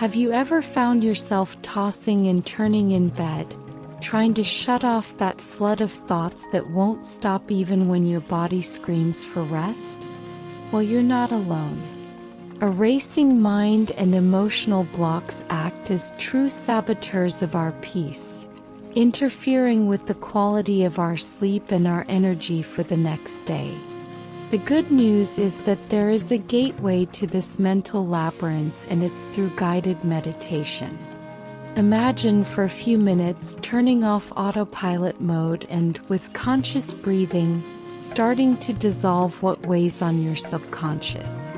Have you ever found yourself tossing and turning in bed, trying to shut off that flood of thoughts that won't stop even when your body screams for rest? Well, you're not alone. A racing mind and emotional blocks act as true saboteurs of our peace, interfering with the quality of our sleep and our energy for the next day. The good news is that there is a gateway to this mental labyrinth, and it's through guided meditation. Imagine for a few minutes turning off autopilot mode and, with conscious breathing, starting to dissolve what weighs on your subconscious.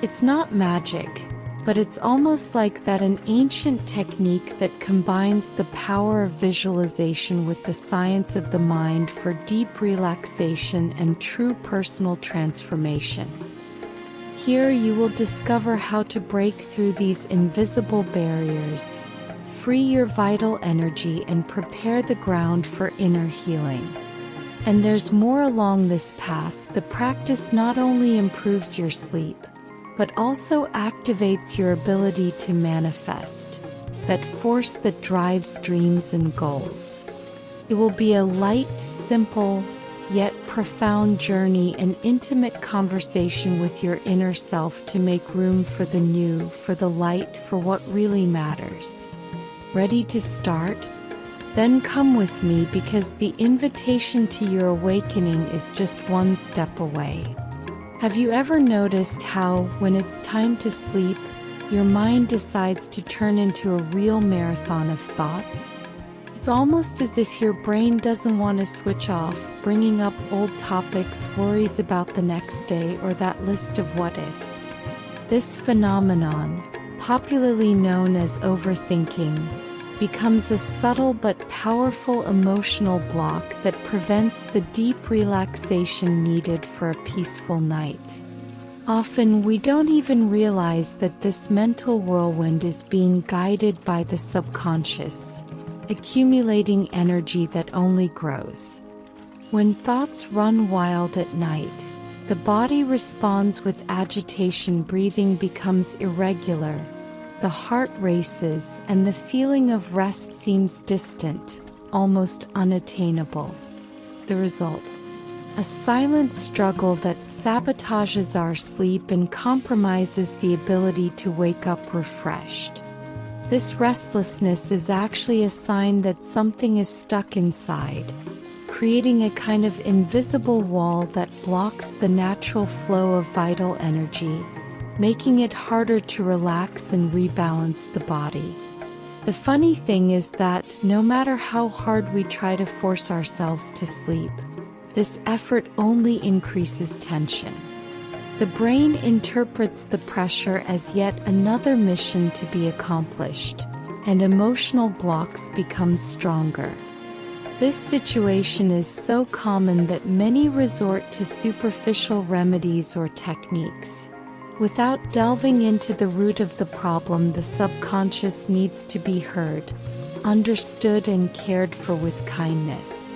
It's not magic, but it's almost like that an ancient technique that combines the power of visualization with the science of the mind for deep relaxation and true personal transformation. Here you will discover how to break through these invisible barriers, free your vital energy, and prepare the ground for inner healing. And there's more along this path. The practice not only improves your sleep, but also activates your ability to manifest, that force that drives dreams and goals. It will be a light, simple, yet profound journey, an intimate conversation with your inner self to make room for the new, for the light, for what really matters. Ready to start? Then come with me, because the invitation to your awakening is just one step away. Have you ever noticed how, when it's time to sleep, your mind decides to turn into a real marathon of thoughts? It's almost as if your brain doesn't want to switch off, bringing up old topics, worries about the next day, or that list of what-ifs. This phenomenon, popularly known as overthinking, becomes a subtle but powerful emotional block that prevents the deep relaxation needed for a peaceful night. Often we don't even realize that this mental whirlwind is being guided by the subconscious, accumulating energy that only grows. When thoughts run wild at night, the body responds with agitation, breathing becomes irregular, the heart races, and the feeling of rest seems distant, almost unattainable. The result? A silent struggle that sabotages our sleep and compromises the ability to wake up refreshed. This restlessness is actually a sign that something is stuck inside, creating a kind of invisible wall that blocks the natural flow of vital energy, making it harder to relax and rebalance the body. The funny thing is that no matter how hard we try to force ourselves to sleep, this effort only increases tension. The brain interprets the pressure as yet another mission to be accomplished, and emotional blocks become stronger. This situation is so common that many resort to superficial remedies or techniques. Without delving into the root of the problem, the subconscious needs to be heard, understood, and cared for with kindness.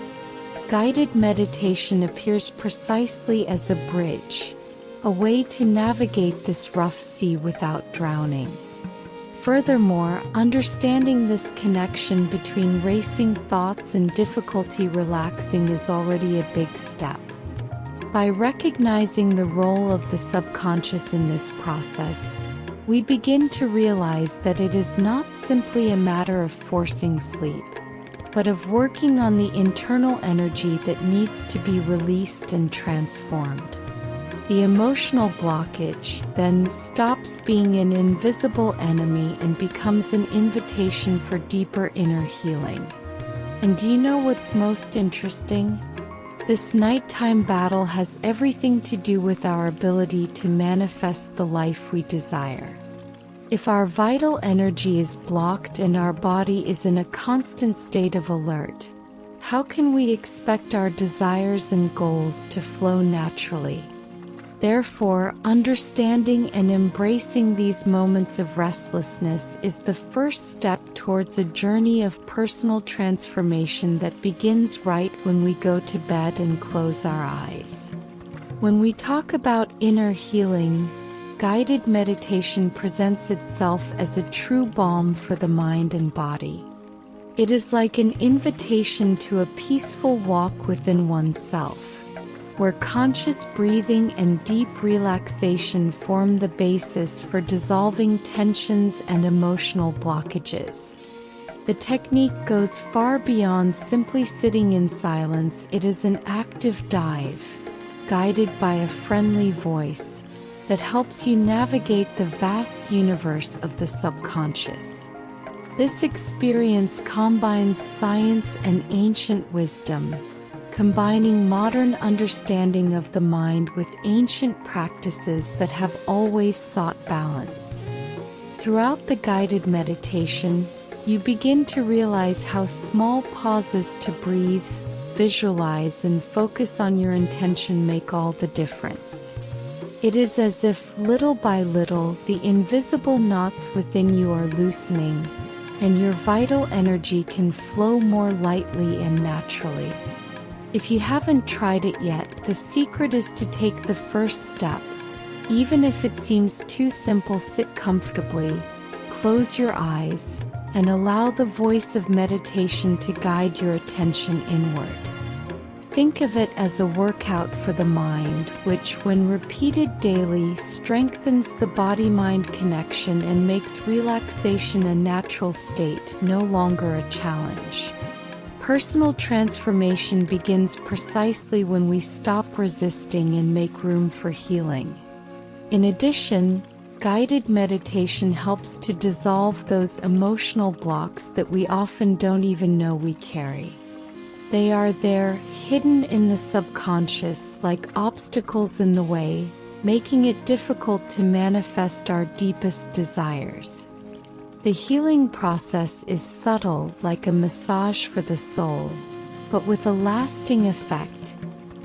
Guided meditation appears precisely as a bridge, a way to navigate this rough sea without drowning. Furthermore, understanding this connection between racing thoughts and difficulty relaxing is already a big step. By recognizing the role of the subconscious in this process, we begin to realize that it is not simply a matter of forcing sleep, but of working on the internal energy that needs to be released and transformed. The emotional blockage then stops being an invisible enemy and becomes an invitation for deeper inner healing. And do you know what's most interesting? This nighttime battle has everything to do with our ability to manifest the life we desire. If our vital energy is blocked and our body is in a constant state of alert, how can we expect our desires and goals to flow naturally? Therefore, understanding and embracing these moments of restlessness is the first step towards a journey of personal transformation that begins right when we go to bed and close our eyes. When we talk about inner healing, guided meditation presents itself as a true balm for the mind and body. It is like an invitation to a peaceful walk within oneself, where conscious breathing and deep relaxation form the basis for dissolving tensions and emotional blockages. The technique goes far beyond simply sitting in silence. It is an active dive, guided by a friendly voice, that helps you navigate the vast universe of the subconscious. This experience combines science and ancient wisdom, combining modern understanding of the mind with ancient practices that have always sought balance. Throughout the guided meditation, you begin to realize how small pauses to breathe, visualize, and focus on your intention make all the difference. It is as if, little by little, the invisible knots within you are loosening, and your vital energy can flow more lightly and naturally. If you haven't tried it yet, the secret is to take the first step. Even if it seems too simple, sit comfortably, close your eyes, and allow the voice of meditation to guide your attention inward. Think of it as a workout for the mind, which, when repeated daily, strengthens the body-mind connection and makes relaxation a natural state, no longer a challenge. Personal transformation begins precisely when we stop resisting and make room for healing. In addition, guided meditation helps to dissolve those emotional blocks that we often don't even know we carry. They are there, hidden in the subconscious, like obstacles in the way, making it difficult to manifest our deepest desires. The healing process is subtle, like a massage for the soul, but with a lasting effect,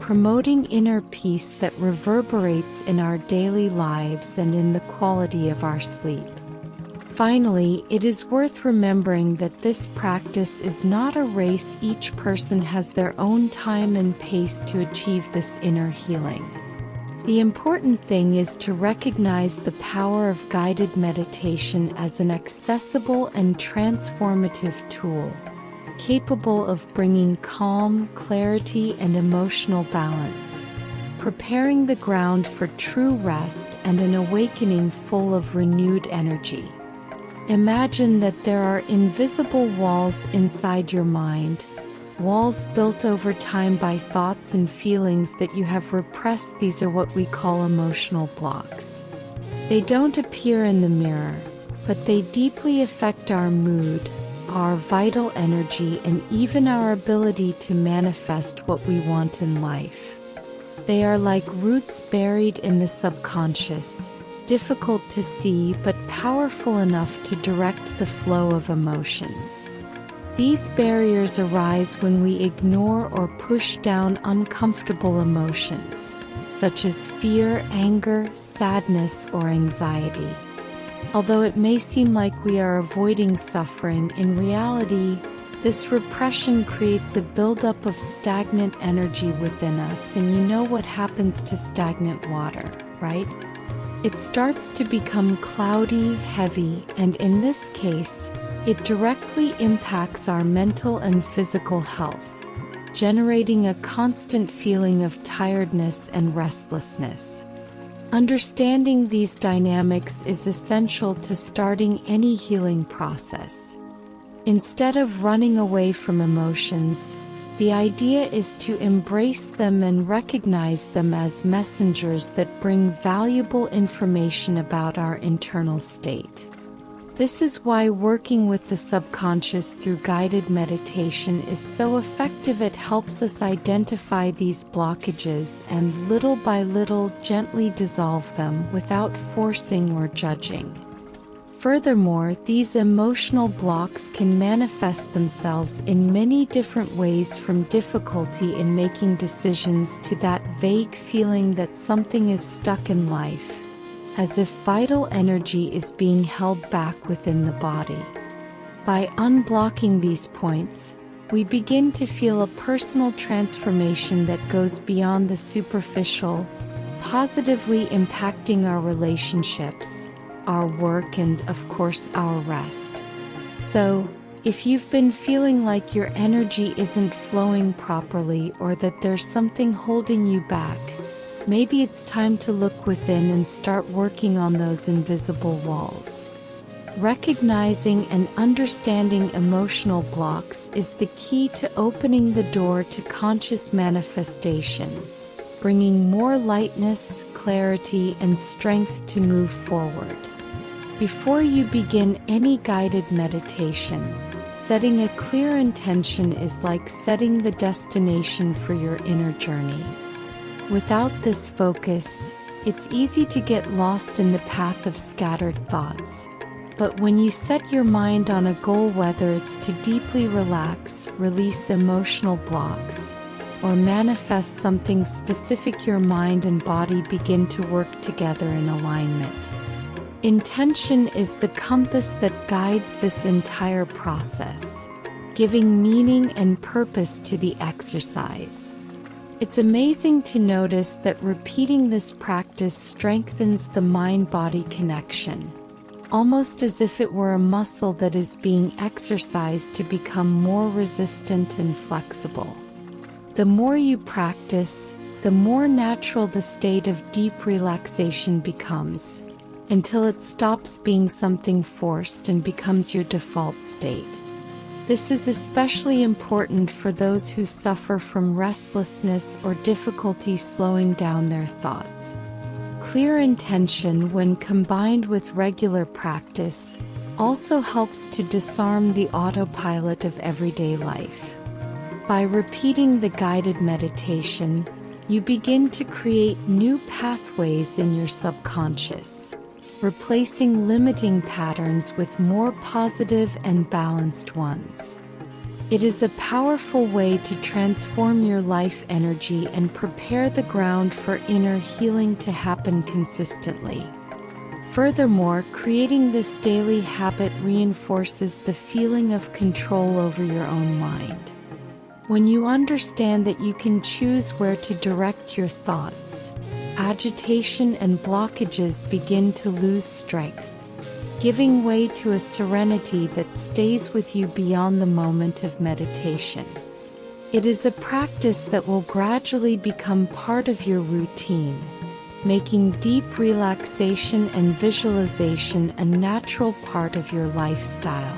promoting inner peace that reverberates in our daily lives and in the quality of our sleep. Finally, it is worth remembering that this practice is not a race. Each person has their own time and pace to achieve this inner healing. The important thing is to recognize the power of guided meditation as an accessible and transformative tool, capable of bringing calm, clarity, and emotional balance, preparing the ground for true rest and an awakening full of renewed energy. Imagine that there are invisible walls inside your mind, walls built over time by thoughts and feelings that you have repressed. These are what we call emotional blocks. They don't appear in the mirror, but they deeply affect our mood, our vital energy, and even our ability to manifest what we want in life. They are like roots buried in the subconscious, difficult to see but powerful enough to direct the flow of emotions. These barriers arise when we ignore or push down uncomfortable emotions, such as fear, anger, sadness, or anxiety. Although it may seem like we are avoiding suffering, in reality, this repression creates a buildup of stagnant energy within us. And you know what happens to stagnant water, right? It starts to become cloudy, heavy, and in this case, it directly impacts our mental and physical health, generating a constant feeling of tiredness and restlessness. Understanding these dynamics is essential to starting any healing process. Instead of running away from emotions, the idea is to embrace them and recognize them as messengers that bring valuable information about our internal state. This is why working with the subconscious through guided meditation is so effective. It helps us identify these blockages and, little by little, gently dissolve them without forcing or judging. Furthermore, these emotional blocks can manifest themselves in many different ways, from difficulty in making decisions to that vague feeling that something is stuck in life, as if vital energy is being held back within the body. By unblocking these points, we begin to feel a personal transformation that goes beyond the superficial, positively impacting our relationships, our work, and of course our rest. So, if you've been feeling like your energy isn't flowing properly or that there's something holding you back, maybe it's time to look within and start working on those invisible walls. Recognizing and understanding emotional blocks is the key to opening the door to conscious manifestation, bringing more lightness, clarity, and strength to move forward. Before you begin any guided meditation, setting a clear intention is like setting the destination for your inner journey. Without this focus, it's easy to get lost in the path of scattered thoughts. But when you set your mind on a goal, whether it's to deeply relax, release emotional blocks, or manifest something specific, your mind and body begin to work together in alignment. Intention is the compass that guides this entire process, giving meaning and purpose to the exercise. It's amazing to notice that repeating this practice strengthens the mind-body connection, almost as if it were a muscle that is being exercised to become more resistant and flexible. The more you practice, the more natural the state of deep relaxation becomes, until it stops being something forced and becomes your default state. This is especially important for those who suffer from restlessness or difficulty slowing down their thoughts. Clear intention, when combined with regular practice, also helps to disarm the autopilot of everyday life. By repeating the guided meditation, you begin to create new pathways in your subconscious, replacing limiting patterns with more positive and balanced ones. It is a powerful way to transform your life energy and prepare the ground for inner healing to happen consistently. Furthermore, creating this daily habit reinforces the feeling of control over your own mind. When you understand that you can choose where to direct your thoughts, agitation and blockages begin to lose strength, giving way to a serenity that stays with you beyond the moment of meditation. It is a practice that will gradually become part of your routine, making deep relaxation and visualization a natural part of your lifestyle.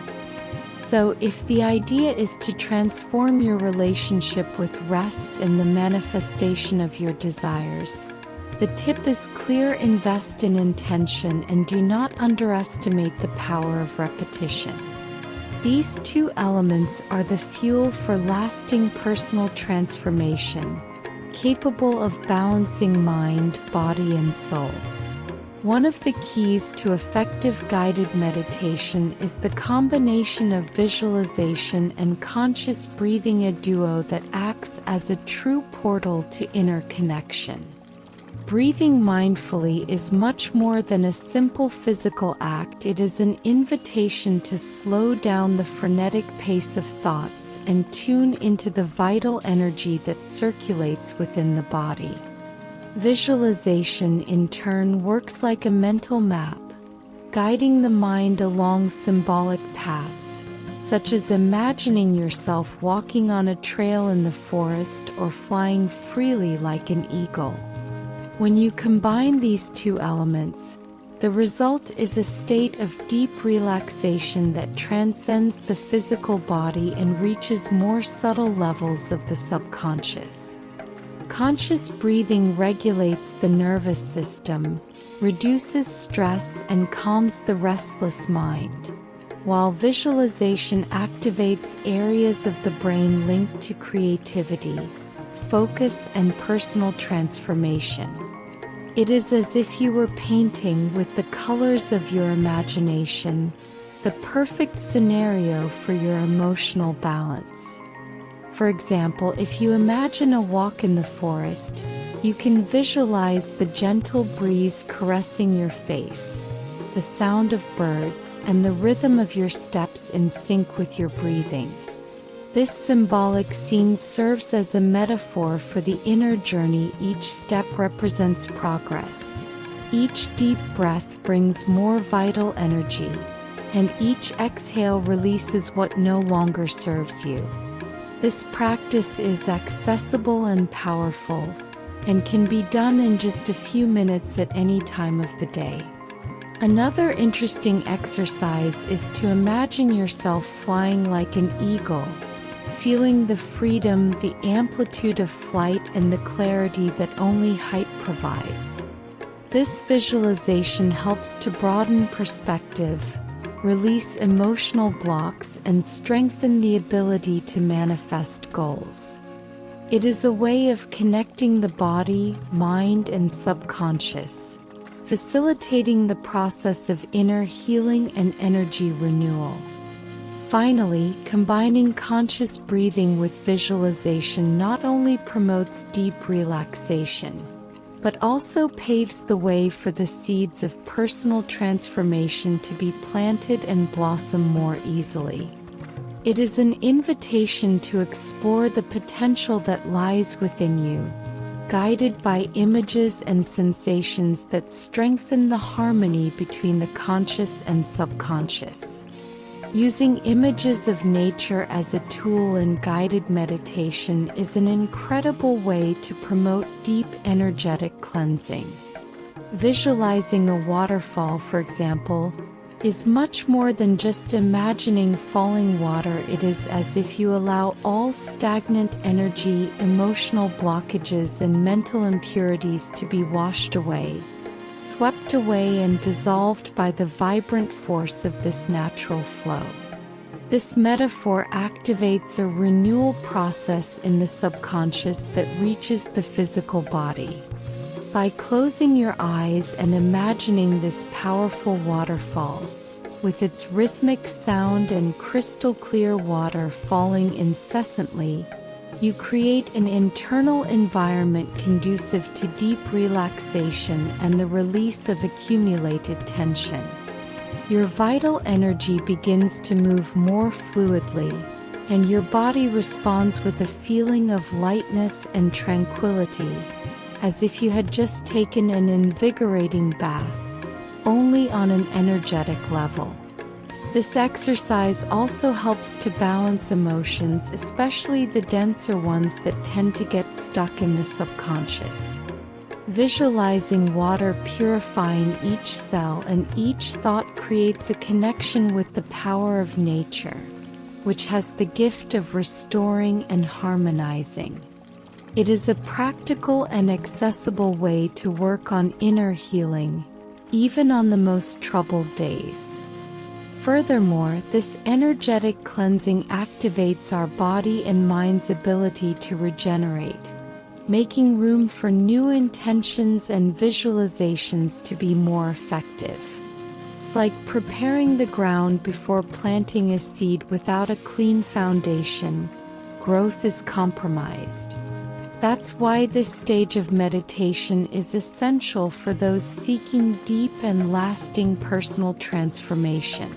So, if the idea is to transform your relationship with rest and the manifestation of your desires, the tip is clear: invest in intention and do not underestimate the power of repetition. These two elements are the fuel for lasting personal transformation, capable of balancing mind, body, and soul. One of the keys to effective guided meditation is the combination of visualization and conscious breathing, a duo that acts as a true portal to inner connection. Breathing mindfully is much more than a simple physical act. It is an invitation to slow down the frenetic pace of thoughts and tune into the vital energy that circulates within the body. Visualization, in turn, works like a mental map, guiding the mind along symbolic paths, such as imagining yourself walking on a trail in the forest or flying freely like an eagle. When you combine these two elements, the result is a state of deep relaxation that transcends the physical body and reaches more subtle levels of the subconscious. Conscious breathing regulates the nervous system, reduces stress, and calms the restless mind, while visualization activates areas of the brain linked to creativity, focus, and personal transformation. It is as if you were painting with the colors of your imagination, the perfect scenario for your emotional balance. For example, if you imagine a walk in the forest, you can visualize the gentle breeze caressing your face, the sound of birds, and the rhythm of your steps in sync with your breathing. This symbolic scene serves as a metaphor for the inner journey. Each step represents progress. Each deep breath brings more vital energy, and each exhale releases what no longer serves you. This practice is accessible and powerful, and can be done in just a few minutes at any time of the day. Another interesting exercise is to imagine yourself flying like an eagle, feeling the freedom, the amplitude of flight, and the clarity that only height provides. This visualization helps to broaden perspective, release emotional blocks, and strengthen the ability to manifest goals. It is a way of connecting the body, mind, and subconscious, facilitating the process of inner healing and energy renewal. Finally, combining conscious breathing with visualization not only promotes deep relaxation, but also paves the way for the seeds of personal transformation to be planted and blossom more easily. It is an invitation to explore the potential that lies within you, guided by images and sensations that strengthen the harmony between the conscious and subconscious. Using images of nature as a tool in guided meditation is an incredible way to promote deep energetic cleansing. Visualizing a waterfall, for example, is much more than just imagining falling water. It is as if you allow all stagnant energy, emotional blockages, and mental impurities to be washed away, swept away and dissolved by the vibrant force of this natural flow. This metaphor activates a renewal process in the subconscious that reaches the physical body. By closing your eyes and imagining this powerful waterfall, with its rhythmic sound and crystal clear water falling incessantly, you create an internal environment conducive to deep relaxation and the release of accumulated tension. Your vital energy begins to move more fluidly, and your body responds with a feeling of lightness and tranquility, as if you had just taken an invigorating bath, only on an energetic level. This exercise also helps to balance emotions, especially the denser ones that tend to get stuck in the subconscious. Visualizing water purifying each cell and each thought creates a connection with the power of nature, which has the gift of restoring and harmonizing. It is a practical and accessible way to work on inner healing, even on the most troubled days. Furthermore, this energetic cleansing activates our body and mind's ability to regenerate, making room for new intentions and visualizations to be more effective. It's like preparing the ground before planting a seed. Without a clean foundation, growth is compromised. That's why this stage of meditation is essential for those seeking deep and lasting personal transformation.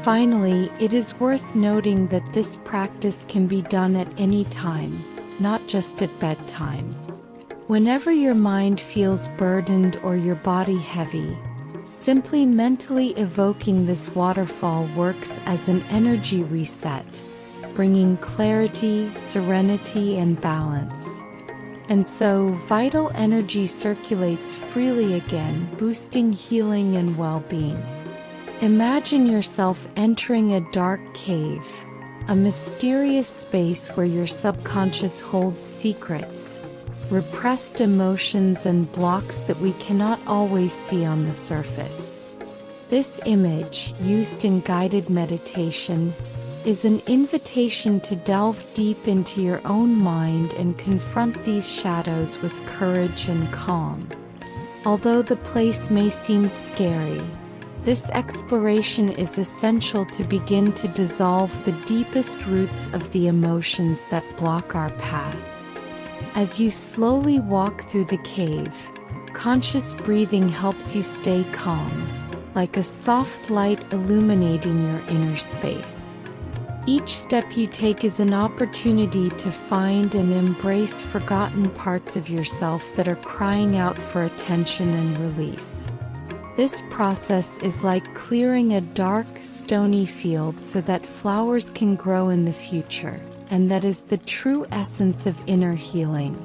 Finally, it is worth noting that this practice can be done at any time, not just at bedtime. Whenever your mind feels burdened or your body heavy, simply mentally evoking this waterfall works as an energy reset, bringing clarity, serenity, and balance. And so, vital energy circulates freely again, boosting healing and well-being. Imagine yourself entering a dark cave, a mysterious space where your subconscious holds secrets, repressed emotions, and blocks that we cannot always see on the surface. This image, used in guided meditation, is an invitation to delve deep into your own mind and confront these shadows with courage and calm. Although the place may seem scary, this exploration is essential to begin to dissolve the deepest roots of the emotions that block our path. As you slowly walk through the cave, conscious breathing helps you stay calm, like a soft light illuminating your inner space. Each step you take is an opportunity to find and embrace forgotten parts of yourself that are crying out for attention and release. This process is like clearing a dark, stony field so that flowers can grow in the future, and that is the true essence of inner healing.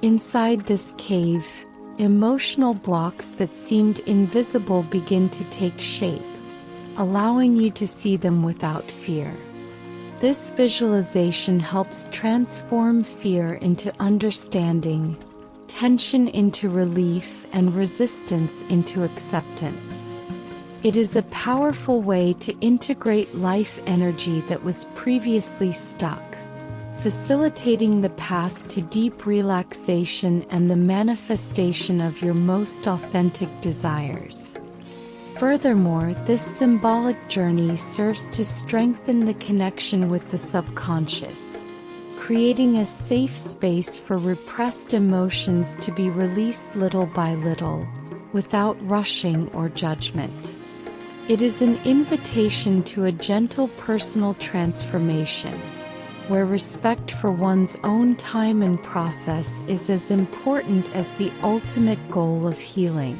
Inside this cave, emotional blocks that seemed invisible begin to take shape, allowing you to see them without fear. This visualization helps transform fear into understanding, tension into relief, and resistance into acceptance. It is a powerful way to integrate life energy that was previously stuck, facilitating the path to deep relaxation and the manifestation of your most authentic desires. Furthermore, this symbolic journey serves to strengthen the connection with the subconscious, creating a safe space for repressed emotions to be released little by little, without rushing or judgment. It is an invitation to a gentle personal transformation, where respect for one's own time and process is as important as the ultimate goal of healing.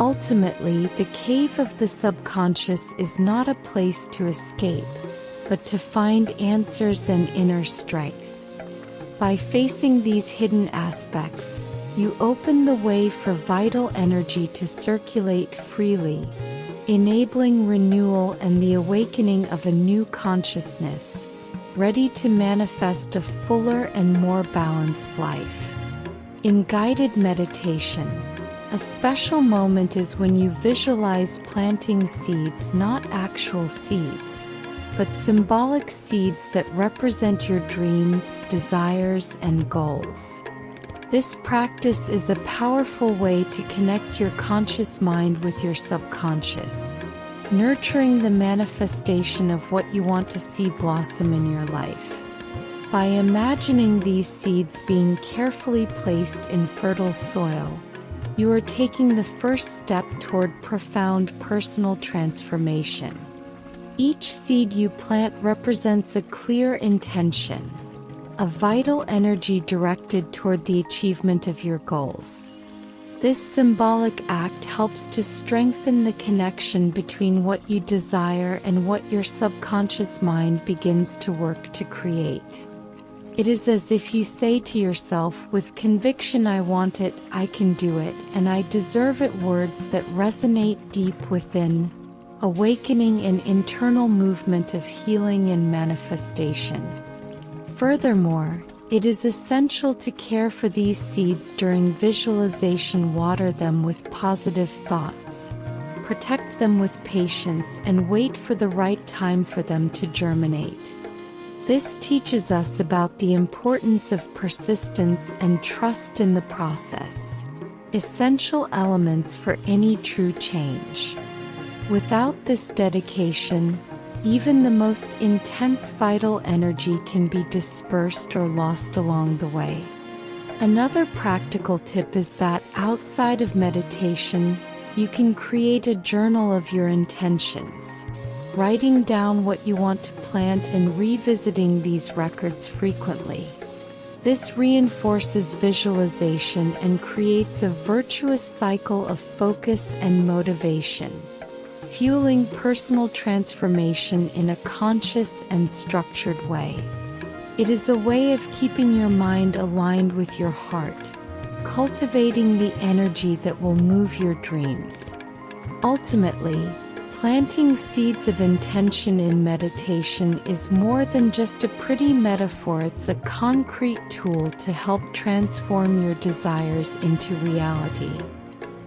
Ultimately, the cave of the subconscious is not a place to escape, but to find answers and inner strength. By facing these hidden aspects, you open the way for vital energy to circulate freely, enabling renewal and the awakening of a new consciousness, ready to manifest a fuller and more balanced life. In guided meditation, a special moment is when you visualize planting seeds, not actual seeds, but symbolic seeds that represent your dreams, desires, and goals. This practice is a powerful way to connect your conscious mind with your subconscious, nurturing the manifestation of what you want to see blossom in your life. By imagining these seeds being carefully placed in fertile soil, you are taking the first step toward profound personal transformation. Each seed you plant represents a clear intention, a vital energy directed toward the achievement of your goals. This symbolic act helps to strengthen the connection between what you desire and what your subconscious mind begins to work to create. It is as if you say to yourself with conviction, "I want it, I can do it, and I deserve it," words that resonate deep within, awakening an internal movement of healing and manifestation. Furthermore, it is essential to care for these seeds during visualization. Water them with positive thoughts, protect them with patience, and wait for the right time for them to germinate. This teaches us about the importance of persistence and trust in the process, essential elements for any true change. Without this dedication, even the most intense vital energy can be dispersed or lost along the way. Another practical tip is that outside of meditation, you can create a journal of your intentions, writing down what you want to plant and revisiting these records frequently. This reinforces visualization and creates a virtuous cycle of focus and motivation, fueling personal transformation in a conscious and structured way. It is a way of keeping your mind aligned with your heart, cultivating the energy that will move your dreams. Ultimately, planting seeds of intention in meditation is more than just a pretty metaphor. It's a concrete tool to help transform your desires into reality.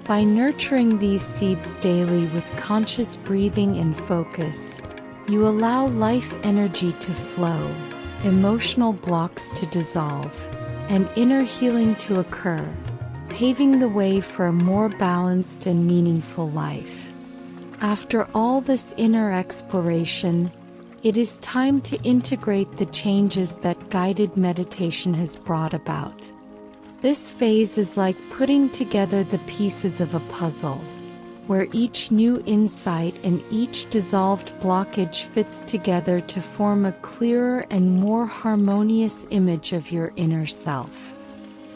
By nurturing these seeds daily with conscious breathing and focus, you allow life energy to flow, emotional blocks to dissolve, and inner healing to occur, paving the way for a more balanced and meaningful life. After all this inner exploration, it is time to integrate the changes that guided meditation has brought about. This phase is like putting together the pieces of a puzzle, where each new insight and each dissolved blockage fits together to form a clearer and more harmonious image of your inner self.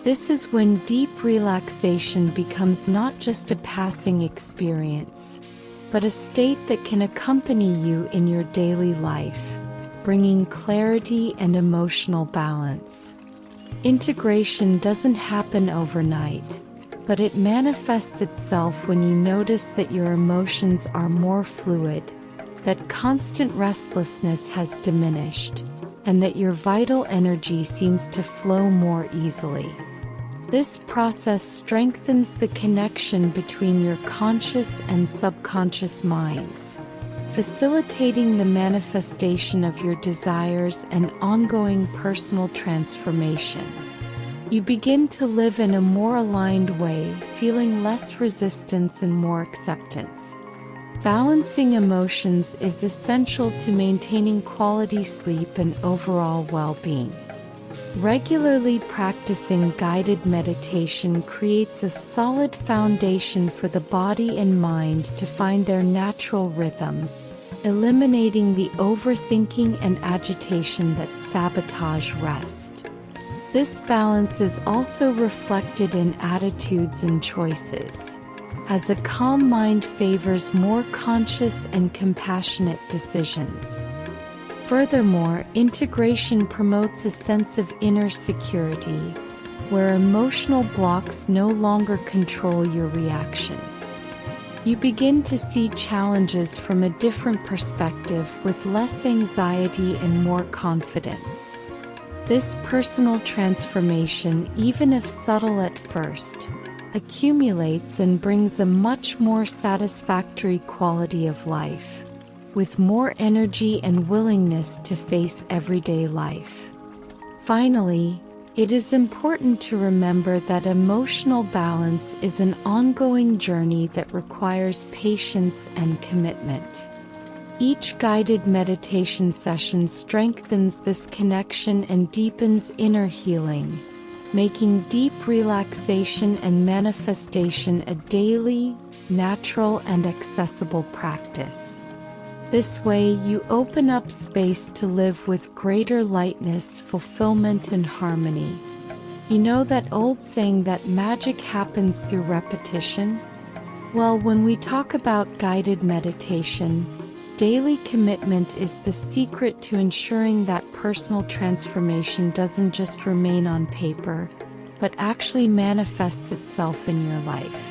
This is when deep relaxation becomes not just a passing experience, but a state that can accompany you in your daily life, bringing clarity and emotional balance. Integration doesn't happen overnight, but it manifests itself when you notice that your emotions are more fluid, that constant restlessness has diminished, and that your vital energy seems to flow more easily. This process strengthens the connection between your conscious and subconscious minds, facilitating the manifestation of your desires and ongoing personal transformation. You begin to live in a more aligned way, feeling less resistance and more acceptance. Balancing emotions is essential to maintaining quality sleep and overall well-being. Regularly practicing guided meditation creates a solid foundation for the body and mind to find their natural rhythm, eliminating the overthinking and agitation that sabotage rest. This balance is also reflected in attitudes and choices, as a calm mind favors more conscious and compassionate decisions. Furthermore, integration promotes a sense of inner security, where emotional blocks no longer control your reactions. You begin to see challenges from a different perspective with less anxiety and more confidence. This personal transformation, even if subtle at first, accumulates and brings a much more satisfactory quality of life, with more energy and willingness to face everyday life. Finally, it is important to remember that emotional balance is an ongoing journey that requires patience and commitment. Each guided meditation session strengthens this connection and deepens inner healing, making deep relaxation and manifestation a daily, natural, and accessible practice. This way, you open up space to live with greater lightness, fulfillment, and harmony. You know that old saying that magic happens through repetition? Well, when we talk about guided meditation, daily commitment is the secret to ensuring that personal transformation doesn't just remain on paper, but actually manifests itself in your life.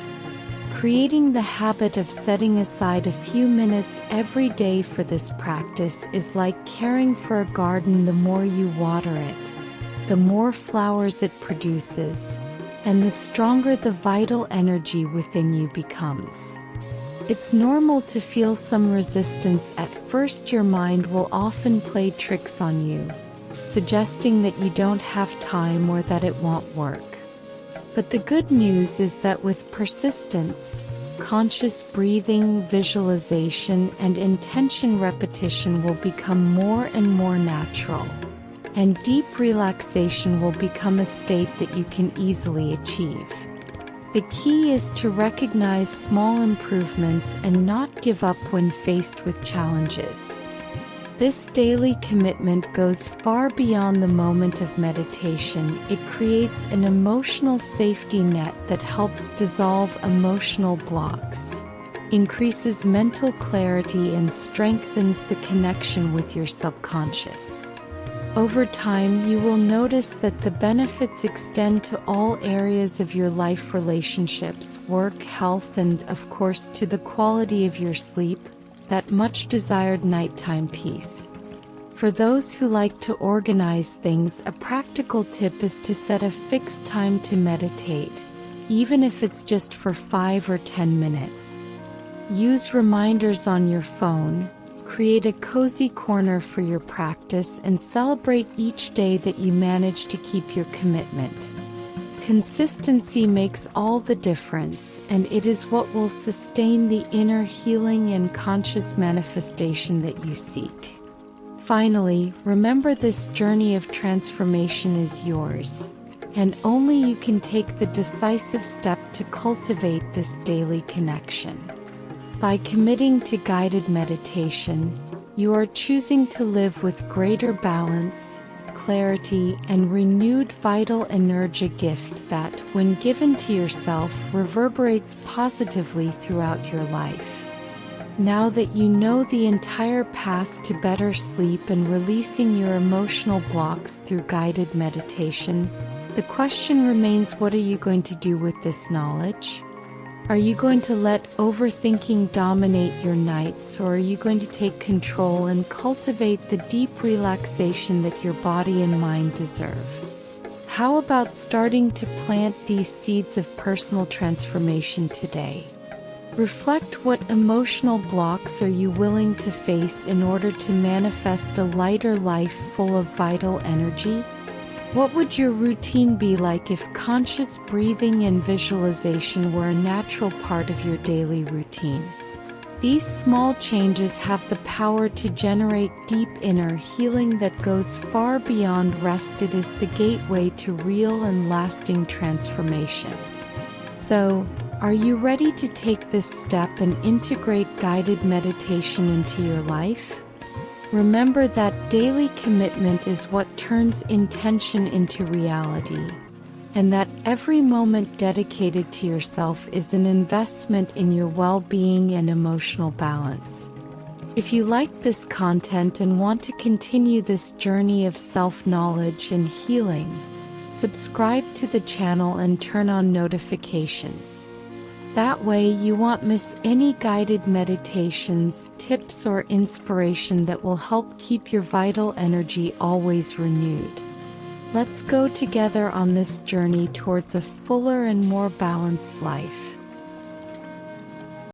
Creating the habit of setting aside a few minutes every day for this practice is like caring for a garden. The more you water it, the more flowers it produces, and the stronger the vital energy within you becomes. It's normal to feel some resistance at first. Your mind will often play tricks on you, suggesting that you don't have time or that it won't work. But the good news is that with persistence, conscious breathing, visualization, and intention, repetition will become more and more natural, and deep relaxation will become a state that you can easily achieve. The key is to recognize small improvements and not give up when faced with challenges. This daily commitment goes far beyond the moment of meditation. It creates an emotional safety net that helps dissolve emotional blocks, increases mental clarity, and strengthens the connection with your subconscious. Over time, you will notice that the benefits extend to all areas of your life: relationships, work, health, and, of course, to the quality of your sleep, that much desired nighttime peace. For those who like to organize things, a practical tip is to set a fixed time to meditate, even if it's just for 5 or 10 minutes. Use reminders on your phone, create a cozy corner for your practice, and celebrate each day that you manage to keep your commitment. Consistency makes all the difference, and it is what will sustain the inner healing and conscious manifestation that you seek. Finally, remember, this journey of transformation is yours, and only you can take the decisive step to cultivate this daily connection. By committing to guided meditation, you are choosing to live with greater balance, clarity, and renewed vital energy, a gift that, when given to yourself, reverberates positively throughout your life. Now that you know the entire path to better sleep and releasing your emotional blocks through guided meditation, the question remains: what are you going to do with this knowledge? Are you going to let overthinking dominate your nights, or are you going to take control and cultivate the deep relaxation that your body and mind deserve? How about starting to plant these seeds of personal transformation today? Reflect: what emotional blocks are you willing to face in order to manifest a lighter life full of vital energy? What would your routine be like if conscious breathing and visualization were a natural part of your daily routine? These small changes have the power to generate deep inner healing that goes far beyond rest. It is the gateway to real and lasting transformation. So, are you ready to take this step and integrate guided meditation into your life? Remember that daily commitment is what turns intention into reality, and that every moment dedicated to yourself is an investment in your well-being and emotional balance. If you like this content and want to continue this journey of self-knowledge and healing, subscribe to the channel and turn on notifications. That way you won't miss any guided meditations, tips, or inspiration that will help keep your vital energy always renewed. Let's go together on this journey towards a fuller and more balanced life.